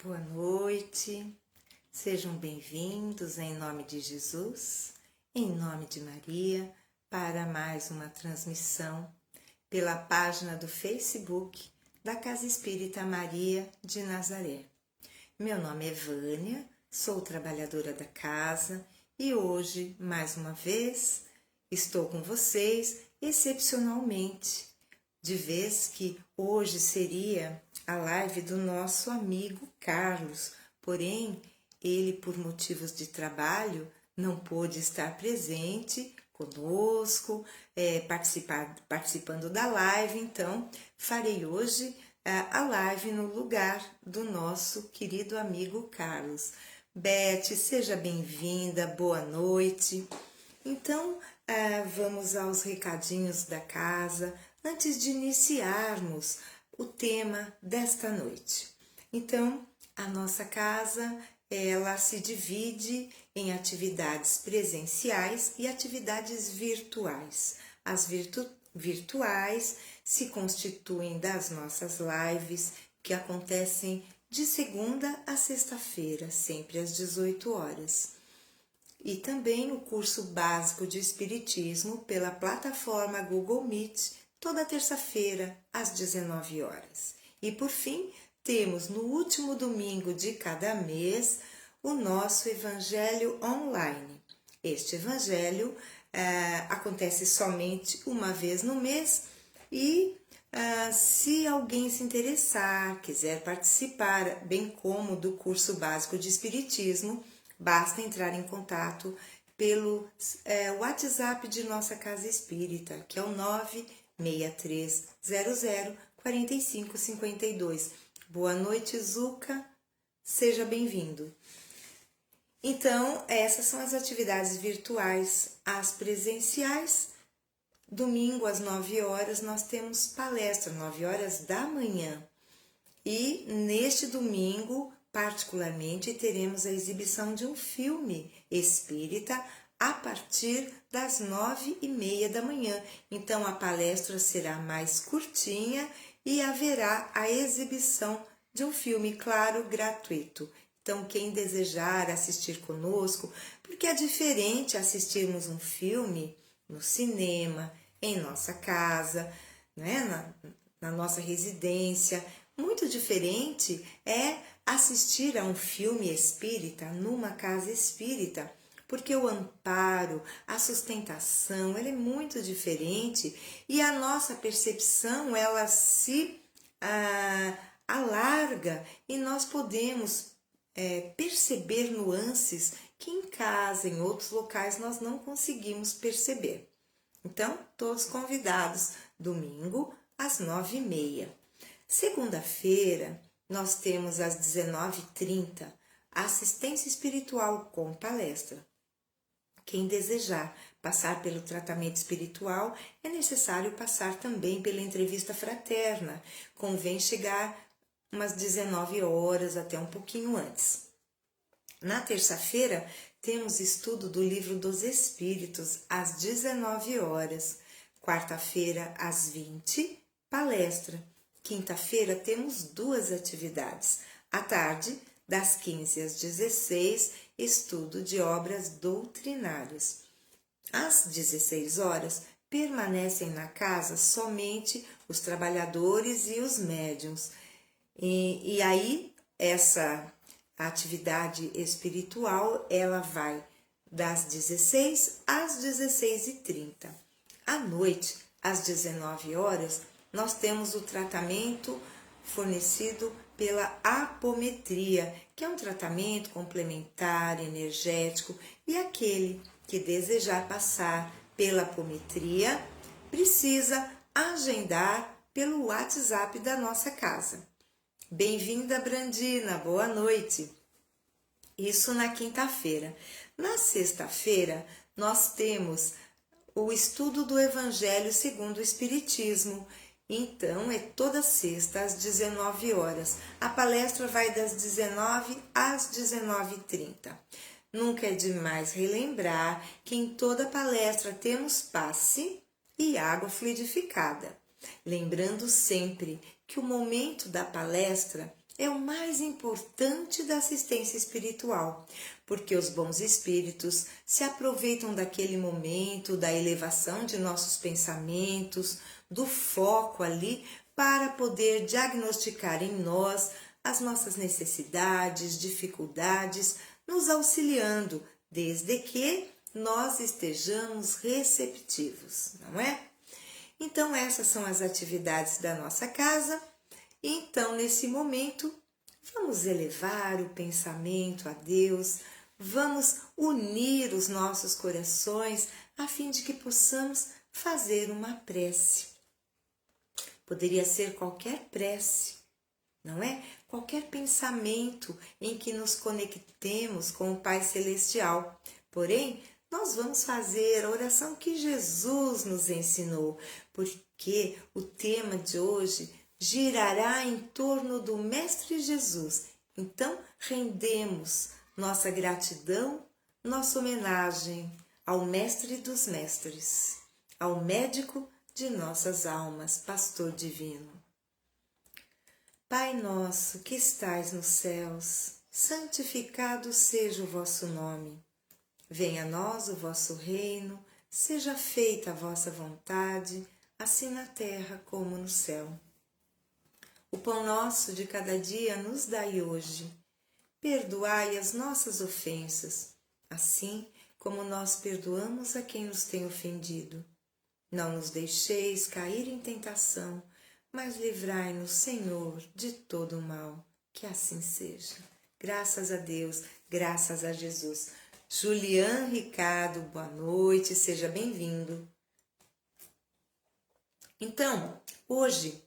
Boa noite, sejam bem-vindos em nome de Jesus, em nome de Maria, para mais uma transmissão pela página do Facebook da Casa Espírita Maria de Nazaré. Meu nome é Vânia, sou trabalhadora da casa e hoje, mais uma vez, estou com vocês excepcionalmente, de vez que hoje seria a live do nosso amigo Carlos, porém, ele, por motivos de trabalho, não pôde estar presente conosco, participando da live, então farei hoje a live no lugar do nosso querido amigo Carlos. Beth, seja bem-vinda, boa noite. Então, vamos aos recadinhos da casa, antes de iniciarmos o tema desta noite. Então, a nossa casa, ela se divide em atividades presenciais e atividades virtuais. As virtuais se constituem das nossas lives, que acontecem de segunda a sexta-feira, sempre às 18 horas. E também o curso básico de Espiritismo pela plataforma Google Meet, toda terça-feira, às 19 horas. E por fim, temos no último domingo de cada mês o nosso Evangelho Online. Este Evangelho acontece somente uma vez no mês e se alguém se interessar, quiser participar, bem como do curso básico de Espiritismo, basta entrar em contato pelo WhatsApp de nossa Casa Espírita, que é o 963004552. Boa noite, Zuca, seja bem-vindo. Então, essas são as atividades virtuais. As presenciais, domingo às 9 horas, nós temos palestra, 9 horas da manhã. E neste domingo, particularmente, teremos a exibição de um filme espírita a partir das 9h30 da manhã. Então, a palestra será mais curtinha e haverá a exibição de um filme, claro, gratuito. Então, quem desejar assistir conosco, porque é diferente assistirmos um filme no cinema, em nossa casa, né, na nossa residência. Muito diferente é assistir a um filme espírita numa casa espírita, porque o amparo, a sustentação, ela é muito diferente e a nossa percepção, ela se alarga e nós podemos perceber nuances que em casa, em outros locais, nós não conseguimos perceber. Então, todos convidados, domingo às 9h30. Segunda-feira, nós temos às 19h30 assistência espiritual com palestra. Quem desejar passar pelo tratamento espiritual, é necessário passar também pela entrevista fraterna. Convém chegar umas 19 horas, até um pouquinho antes. Na terça-feira, temos estudo do Livro dos Espíritos, às 19 horas. Quarta-feira, às 20, palestra. Quinta-feira, temos 2 atividades. À tarde, das 15 às 16, estudo de obras doutrinárias. Às 16 horas, permanecem na casa somente os trabalhadores e os médiuns. E aí, essa atividade espiritual, ela vai das 16 às 16h30. À noite, às 19 horas, nós temos o tratamento fornecido pela apometria, que é um tratamento complementar, energético, e aquele que desejar passar pela apometria precisa agendar pelo WhatsApp da nossa casa. Bem-vinda, Brandina, boa noite. Isso na quinta-feira. Na sexta-feira, nós temos o estudo do Evangelho segundo o Espiritismo. Então, é toda sexta, às 19 horas. A palestra vai das 19 às 19h30. Nunca é demais relembrar que em toda palestra temos passe e água fluidificada. Lembrando sempre que o momento da palestra é o mais importante da assistência espiritual, porque os bons espíritos se aproveitam daquele momento, da elevação de nossos pensamentos, do foco ali, para poder diagnosticar em nós as nossas necessidades, dificuldades, nos auxiliando, desde que nós estejamos receptivos, não é? Então, essas são as atividades da nossa casa. Então, nesse momento, vamos elevar o pensamento a Deus, vamos unir os nossos corações a fim de que possamos fazer uma prece. Poderia ser qualquer prece, não é? Qualquer pensamento em que nos conectemos com o Pai Celestial. Porém, nós vamos fazer a oração que Jesus nos ensinou, porque o tema de hoje girará em torno do Mestre Jesus. Então, rendemos nossa gratidão, nossa homenagem ao Mestre dos Mestres, ao médico de nossas almas, Pastor Divino. Pai nosso que estais nos céus, santificado seja o vosso nome. Venha a nós o vosso reino, seja feita a vossa vontade, assim na terra como no céu. O pão nosso de cada dia nos dai hoje. Perdoai as nossas ofensas, assim como nós perdoamos a quem nos tem ofendido. Não nos deixeis cair em tentação, mas livrai-nos, Senhor, de todo o mal. Que assim seja. Graças a Deus, graças a Jesus. Julian Ricardo, boa noite, seja bem-vindo. Então, hoje,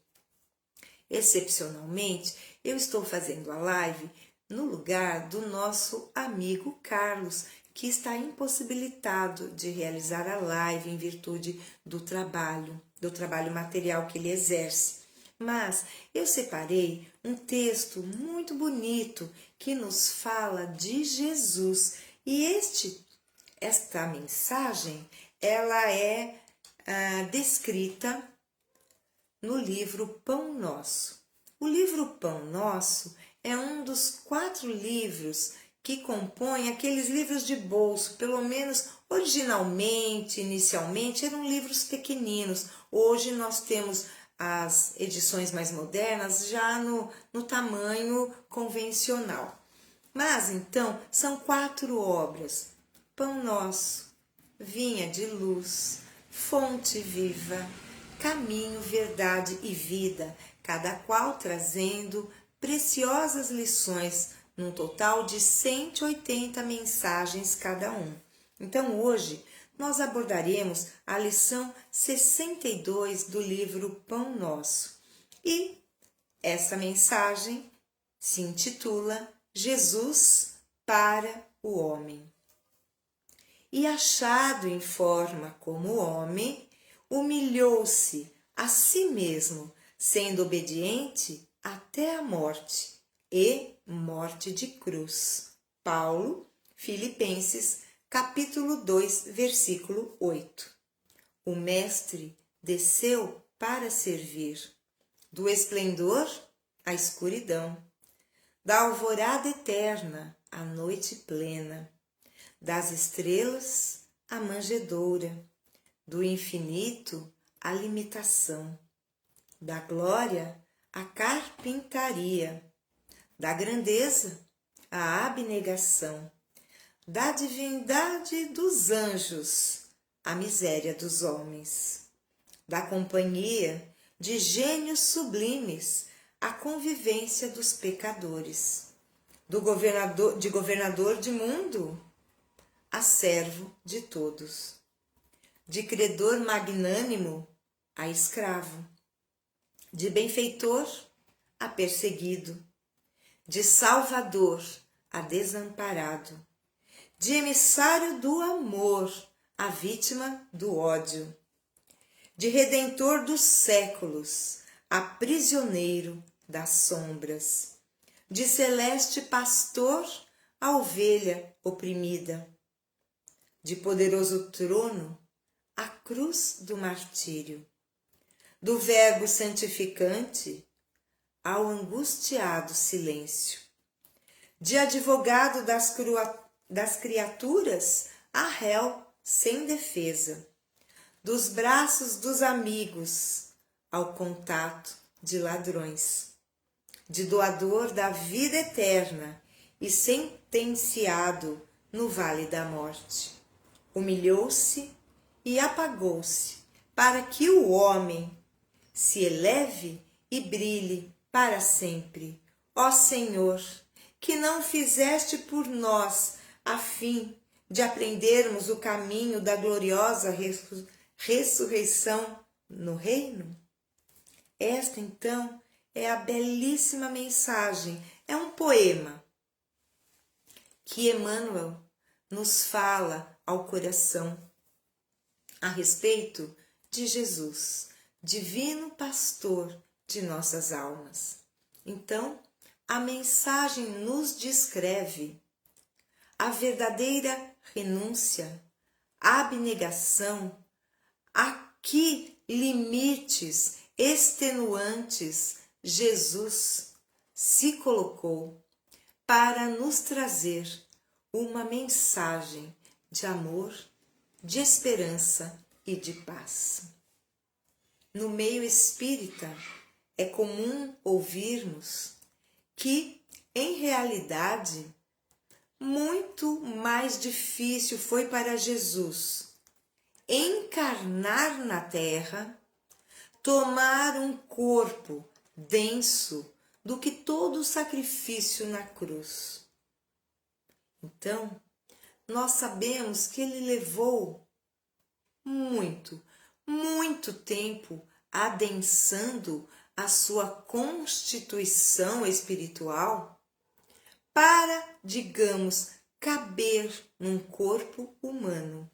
excepcionalmente, eu estou fazendo a live no lugar do nosso amigo Carlos, que está impossibilitado de realizar a live em virtude do trabalho material que ele exerce. Mas eu separei um texto muito bonito que nos fala de Jesus. E esta mensagem, ela é descrita no livro Pão Nosso. O livro Pão Nosso é um dos 4 livros que compõem aqueles livros de bolso, pelo menos originalmente, inicialmente, eram livros pequeninos. Hoje nós temos as edições mais modernas já no tamanho convencional. Mas, então, são 4 obras. Pão Nosso, Vinha de Luz, Fonte Viva, Caminho, Verdade e Vida, cada qual trazendo preciosas lições, num total de 180 mensagens cada um. Então, hoje, nós abordaremos a lição 62 do livro Pão Nosso. E essa mensagem se intitula Jesus para o homem. E achado em forma como homem, humilhou-se a si mesmo, sendo obediente até a morte, e morte de cruz. Paulo, Filipenses, capítulo 2, versículo 8. O Mestre desceu para servir, do esplendor à escuridão, da alvorada eterna à noite plena, das estrelas à manjedoura, do infinito à limitação, da glória à carpintaria, da grandeza à abnegação, da divindade dos anjos à miséria dos homens, da companhia de gênios sublimes à convivência dos pecadores, de governador de mundo a servo de todos, de credor magnânimo a escravo, de benfeitor a perseguido, de salvador a desamparado, de emissário do amor a vítima do ódio, de redentor dos séculos a prisioneiro das sombras, de celeste pastor a ovelha oprimida, de poderoso trono a cruz do martírio, do Verbo santificante ao angustiado silêncio. De advogado das criaturas a réu sem defesa. Dos braços dos amigos ao contato de ladrões. De doador da vida eterna e sentenciado no vale da morte. Humilhou-se e apagou-se para que o homem se eleve e brilhe para sempre. Ó Senhor, que não fizeste por nós a fim de aprendermos o caminho da gloriosa ressurreição no reino? Esta, então, é a belíssima mensagem, é um poema que Emmanuel nos fala ao coração a respeito de Jesus, divino pastor de nossas almas. Então, a mensagem nos descreve a verdadeira renúncia, a abnegação, a que limites extenuantes Jesus se colocou para nos trazer uma mensagem de amor, de esperança e de paz. No meio espírita, é comum ouvirmos que, em realidade, muito mais difícil foi para Jesus encarnar na terra, tomar um corpo denso do que todo o sacrifício na cruz. Então, nós sabemos que ele levou muito tempo adensando a sua constituição espiritual para, digamos, caber num corpo humano.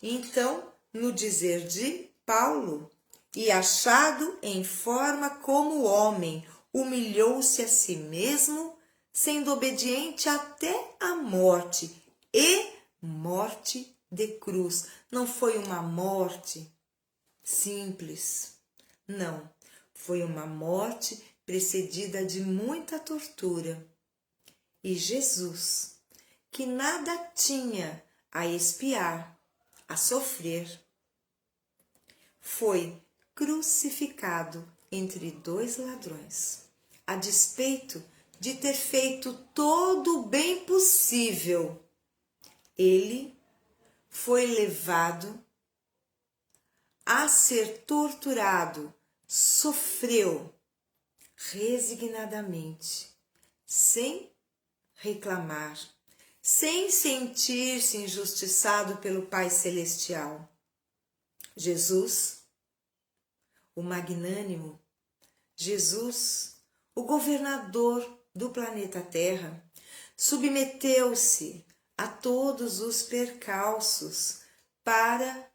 Então, no dizer de Paulo, e achado em forma como homem, humilhou-se a si mesmo, sendo obediente até a morte, e morte de cruz. Não foi uma morte simples, não. Foi uma morte precedida de muita tortura. E Jesus, que nada tinha a expiar, a sofrer, foi crucificado entre dois ladrões, a despeito de ter feito todo o bem possível. Ele foi levado a ser torturado, sofreu resignadamente, sem reclamar, sem sentir-se injustiçado pelo Pai Celestial. Jesus, o magnânimo, Jesus, o governador do planeta Terra, submeteu-se a todos os percalços para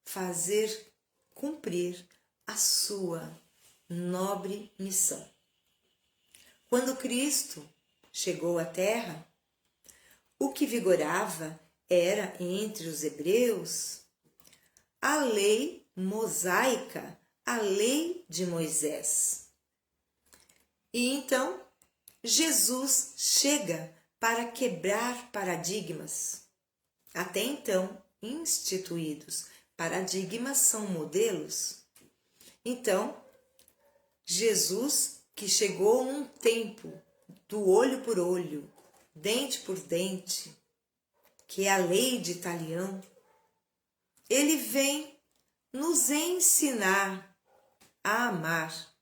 fazer cumprir a sua nobre missão. Quando Cristo chegou à Terra, o que vigorava era entre os hebreus a lei mosaica, a lei de Moisés. E então Jesus chega para quebrar paradigmas, até então instituídos. Paradigmas são modelos. Então, Jesus, que chegou num tempo do olho por olho, dente por dente, que é a lei de Talião, ele vem nos ensinar a amar,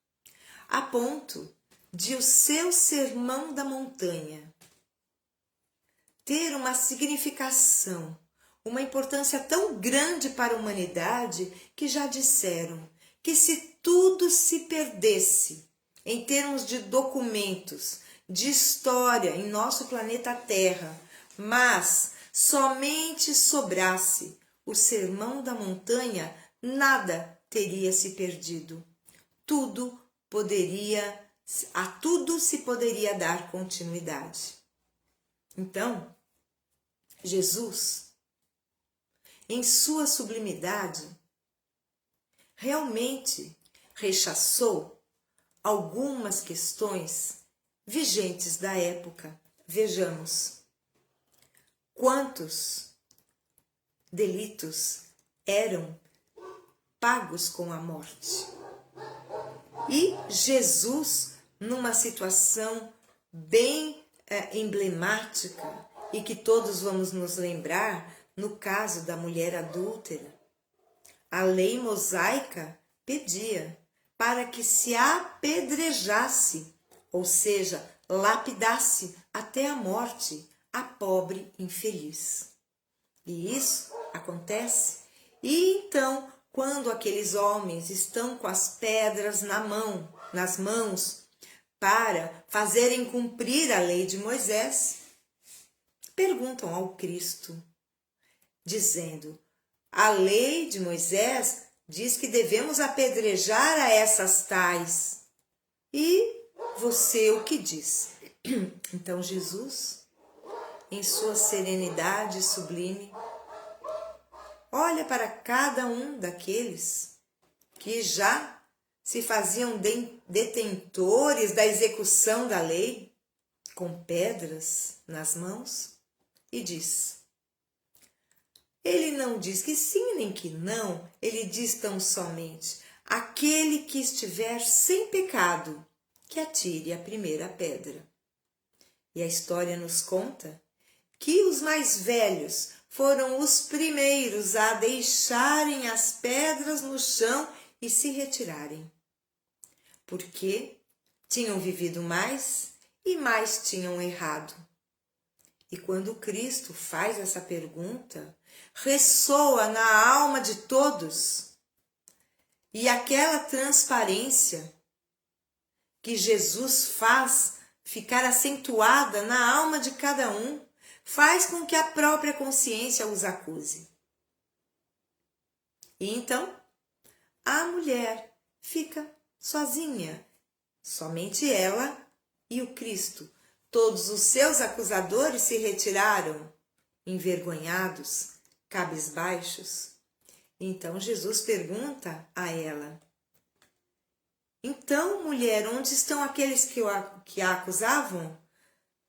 a ponto de o seu Sermão da Montanha ter uma significação, uma importância tão grande para a humanidade que já disseram que se tudo se perdesse em termos de documentos, de história em nosso planeta Terra, mas somente sobrasse o Sermão da Montanha, nada teria se perdido. A tudo se poderia dar continuidade. Então, Jesus, em sua sublimidade, realmente rechaçou algumas questões vigentes da época. Vejamos quantos delitos eram pagos com a morte. E Jesus, numa situação bem emblemática e que todos vamos nos lembrar, no caso da mulher adúltera, a lei mosaica pedia para que se apedrejasse, ou seja, lapidasse até a morte a pobre infeliz. E isso acontece. E então, quando aqueles homens estão com as pedras nas mãos, para fazerem cumprir a lei de Moisés, perguntam ao Cristo, dizendo: a lei de Moisés diz que devemos apedrejar a essas tais. E você o que diz? Então Jesus, em sua serenidade sublime, olha para cada um daqueles que já se faziam detentores da execução da lei, com pedras nas mãos, e diz: ele não diz que sim nem que não, ele diz tão somente: aquele que estiver sem pecado, que atire a primeira pedra. E a história nos conta que os mais velhos foram os primeiros a deixarem as pedras no chão e se retirarem, porque tinham vivido mais e mais tinham errado. E quando Cristo faz essa pergunta, ressoa na alma de todos, e aquela transparência que Jesus faz ficar acentuada na alma de cada um, faz com que a própria consciência os acuse. E então, a mulher fica sozinha, somente ela e o Cristo. Todos os seus acusadores se retiraram, envergonhados, cabisbaixos. Então Jesus pergunta a ela: então, mulher, onde estão aqueles que a acusavam?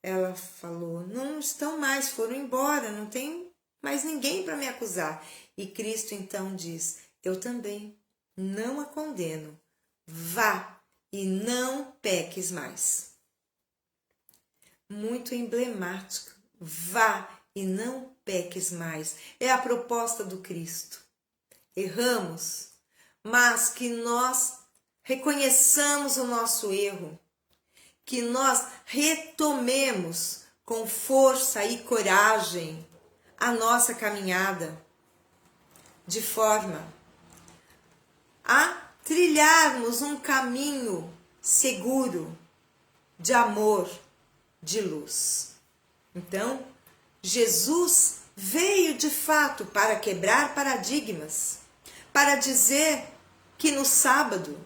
Ela falou: não estão mais, foram embora, não tem mais ninguém para me acusar. E Cristo então diz: eu também não a condeno, vá e não peques mais. Muito emblemático, vá e não peques mais, é a proposta do Cristo. Erramos, mas que nós reconheçamos o nosso erro, que nós retomemos com força e coragem a nossa caminhada, de forma a trilharmos um caminho seguro, de amor, de luz. Então, Jesus veio de fato para quebrar paradigmas, para dizer que no sábado,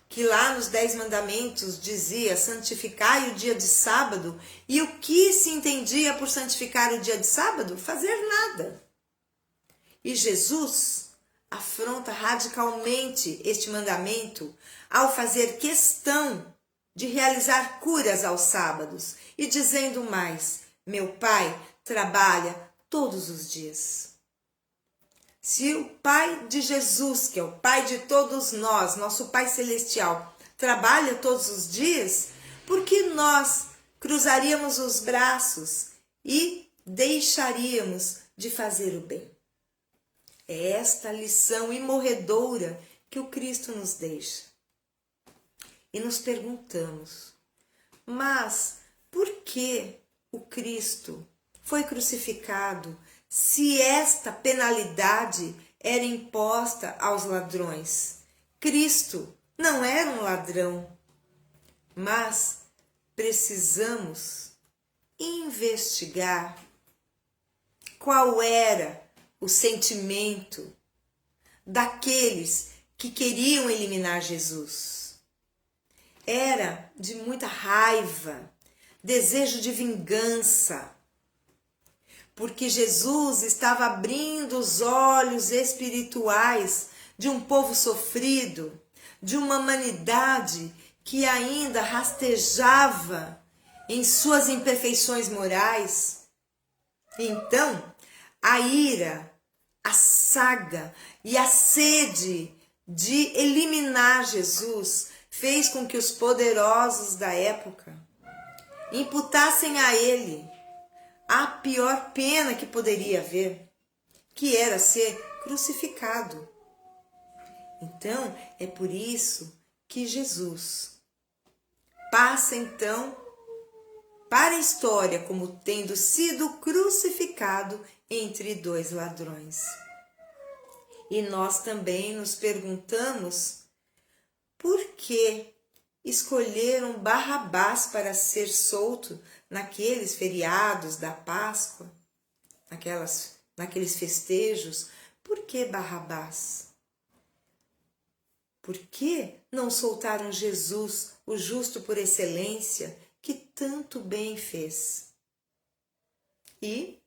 que lá nos 10 mandamentos dizia santificai o dia de sábado, e o que se entendia por santificar o dia de sábado? Fazer nada. E Jesus afronta radicalmente este mandamento ao fazer questão de realizar curas aos sábados e dizendo mais: meu Pai trabalha todos os dias. Se o Pai de Jesus, que é o Pai de todos nós, nosso Pai Celestial, trabalha todos os dias, por que nós cruzaríamos os braços e deixaríamos de fazer o bem? É esta lição imorredoura que o Cristo nos deixa. E nos perguntamos: mas por que o Cristo foi crucificado se esta penalidade era imposta aos ladrões? Cristo não era um ladrão, mas precisamos investigar qual era o sentimento daqueles que queriam eliminar Jesus. Era de muita raiva, desejo de vingança, porque Jesus estava abrindo os olhos espirituais de um povo sofrido, de uma humanidade que ainda rastejava em suas imperfeições morais. Então, a ira, a saga e a sede de eliminar Jesus fez com que os poderosos da época imputassem a ele a pior pena que poderia haver, que era ser crucificado. Então, é por isso que Jesus passa então para a história como tendo sido crucificado entre dois ladrões. E nós também nos perguntamos por que escolheram Barrabás para ser solto naqueles feriados da Páscoa, naqueles festejos. Por que Barrabás? Por que não soltaram Jesus, o justo por excelência, que tanto bem fez? E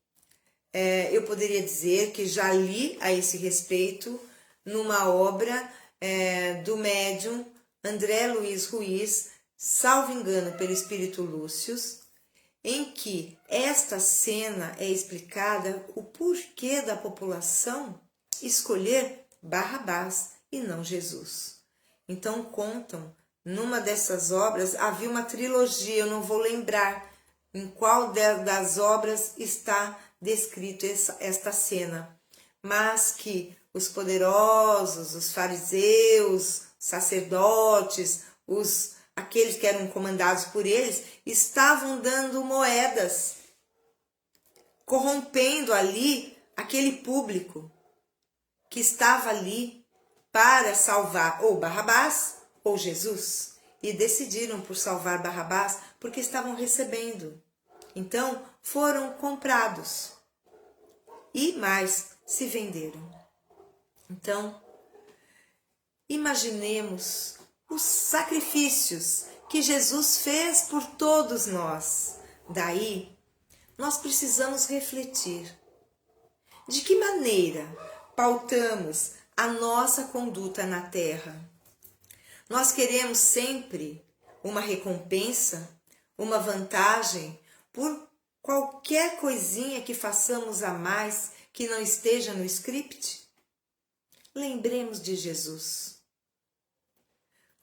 eu poderia dizer que já li a esse respeito numa obra do médium André Luiz Ruiz, salvo engano pelo Espírito Lúcius, em que esta cena é explicada o porquê da população escolher Barrabás e não Jesus. Então contam, numa dessas obras, havia uma trilogia, eu não vou lembrar em qual das obras está descrito esta cena, mas que os poderosos, os fariseus, sacerdotes, aqueles que eram comandados por eles, estavam dando moedas, corrompendo ali aquele público que estava ali para salvar ou Barrabás ou Jesus, e decidiram por salvar Barrabás porque estavam recebendo. Então foram comprados e mais se venderam. Então, imaginemos os sacrifícios que Jesus fez por todos nós. Daí, nós precisamos refletir de que maneira pautamos a nossa conduta na terra. Nós queremos sempre uma recompensa, uma vantagem por qualquer coisinha que façamos a mais que não esteja no script? Lembremos de Jesus.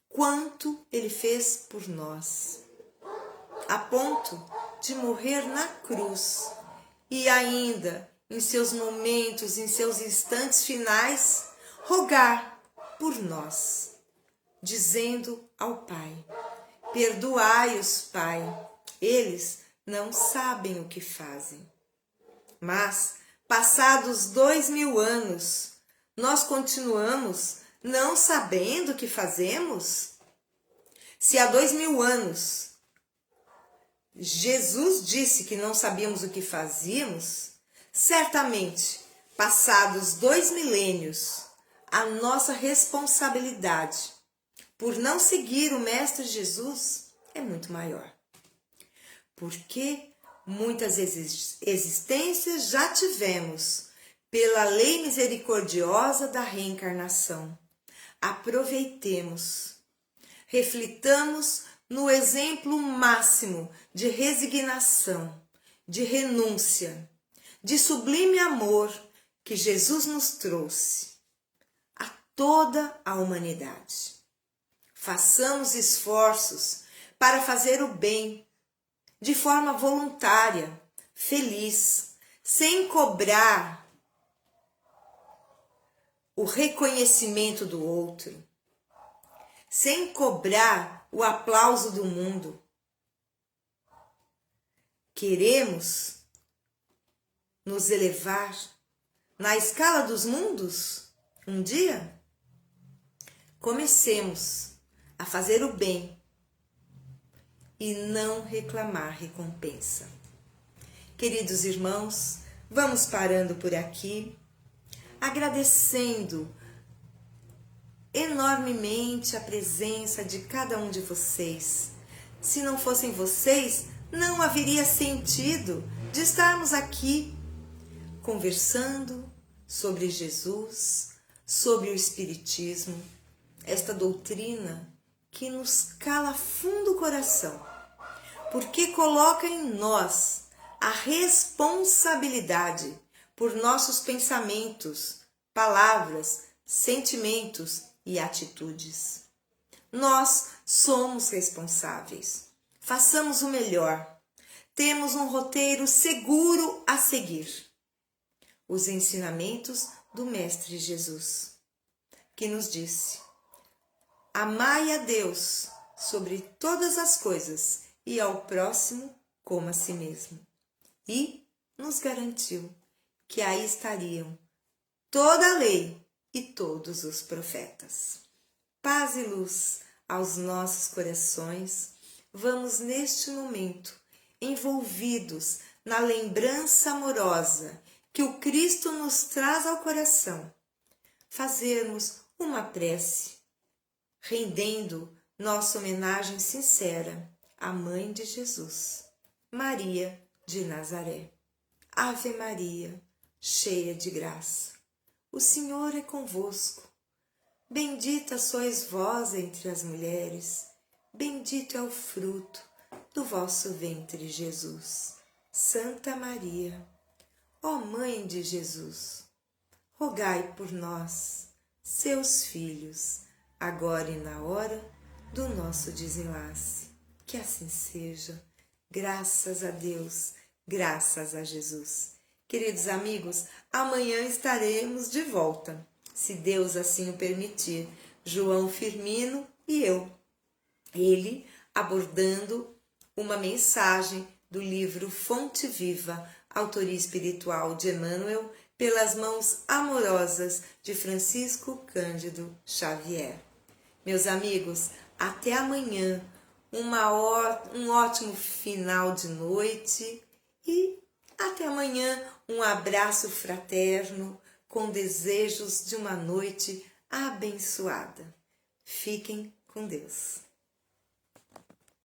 Quanto ele fez por nós, a ponto de morrer na cruz e ainda, em seus momentos, em seus instantes finais, rogar por nós, dizendo ao Pai: perdoai-os, Pai, eles não sabem o que fazem. Mas, passados 2000 anos, nós continuamos não sabendo o que fazemos? Se há 2000 anos Jesus disse que não sabíamos o que fazíamos, certamente, passados 2 milênios, a nossa responsabilidade por não seguir o Mestre Jesus é muito maior. Porque muitas existências já tivemos pela lei misericordiosa da reencarnação. Aproveitemos, reflitamos no exemplo máximo de resignação, de renúncia, de sublime amor que Jesus nos trouxe a toda a humanidade. Façamos esforços para fazer o bem de forma voluntária, feliz, sem cobrar o reconhecimento do outro, sem cobrar o aplauso do mundo. Queremos nos elevar na escala dos mundos um dia? Comecemos a fazer o bem e não reclamar recompensa. Queridos irmãos, vamos parando por aqui, agradecendo enormemente a presença de cada um de vocês. Se não fossem vocês, não haveria sentido de estarmos aqui conversando sobre Jesus, sobre o Espiritismo, esta doutrina que nos cala fundo o coração, porque coloca em nós a responsabilidade por nossos pensamentos, palavras, sentimentos e atitudes. Nós somos responsáveis. Façamos o melhor. Temos um roteiro seguro a seguir. Os ensinamentos do Mestre Jesus, que nos disse: amai a Deus sobre todas as coisas e ao próximo como a si mesmo. E nos garantiu que aí estariam toda a lei e todos os profetas. Paz e luz aos nossos corações. Vamos neste momento, envolvidos na lembrança amorosa que o Cristo nos traz ao coração, fazermos uma prece, rendendo nossa homenagem sincera à Mãe de Jesus, Maria de Nazaré. Ave Maria, cheia de graça, o Senhor é convosco. Bendita sois vós entre as mulheres, bendito é o fruto do vosso ventre, Jesus. Santa Maria, ó Mãe de Jesus, rogai por nós, seus filhos, agora e na hora do nosso desenlace. Que assim seja, graças a Deus, graças a Jesus. Queridos amigos, amanhã estaremos de volta, se Deus assim o permitir. João Firmino e eu. Ele abordando uma mensagem do livro Fonte Viva, autoria espiritual de Emmanuel, pelas mãos amorosas de Francisco Cândido Xavier. Meus amigos, até amanhã, um ótimo final de noite e até amanhã um abraço fraterno com desejos de uma noite abençoada. Fiquem com Deus.